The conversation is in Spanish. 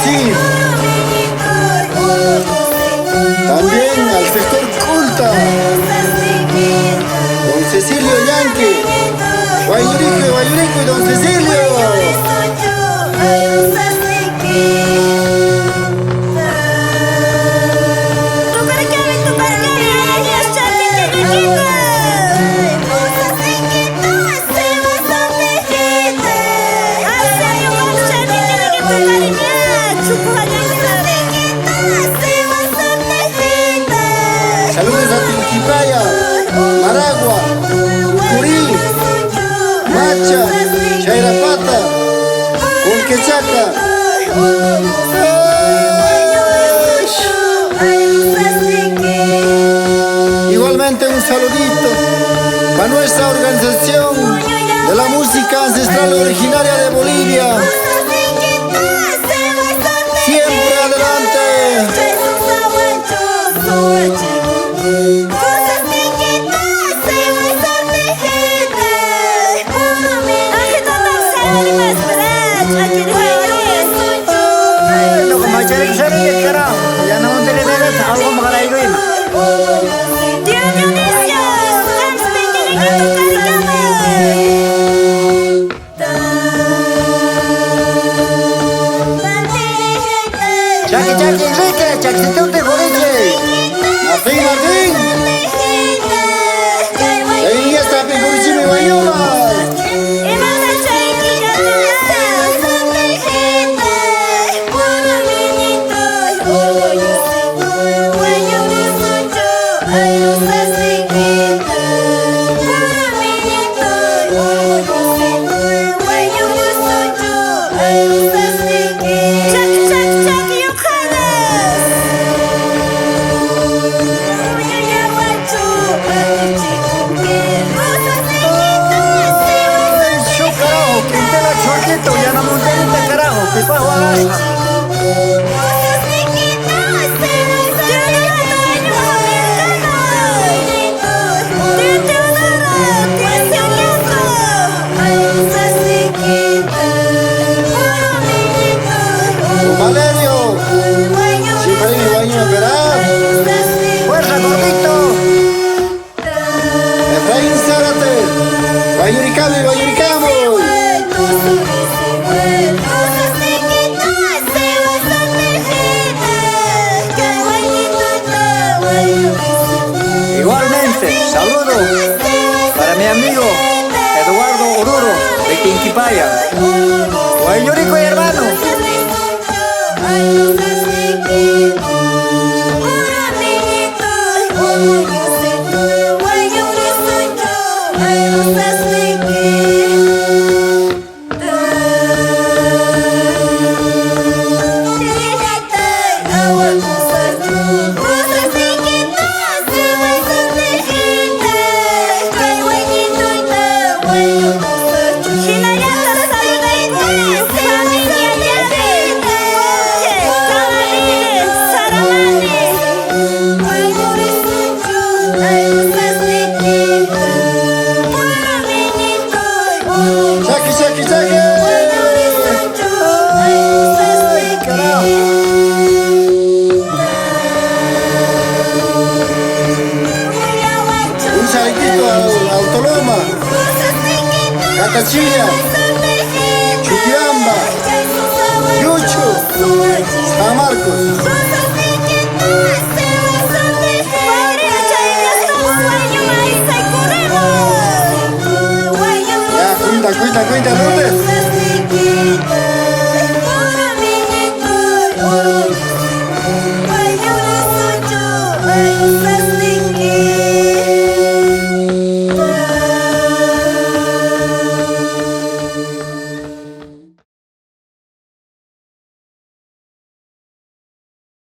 Potosí. También al sector Culta, don Cecilio Yanque, Guayurico y don Cecilio. Saludos a Tinquipaya, Maragua, Curí, Macha, Chairapata, Colquechaca. Igualmente un saludito para nuestra organización de la música ancestral originaria de Bolivia. Siempre adelante. Jackie, Enrique, Chaquitón de Joriche. Martín. Ahí está Picurichimi y Guayuma. Valerio, Chimparín y Guayuma, ¿verdad? Fuerza, gordito. Efraín Zárate, Guayuricamo y Guayuricamo. Igualmente, saludo para mi amigo Eduardo Oruro de Quinquipaya. Guayurico y hermano. Un saltito a Autoloma, Catachilla, Chuquiamba, Yucho, San Marcos. Ya, cuenta, ¿dónde?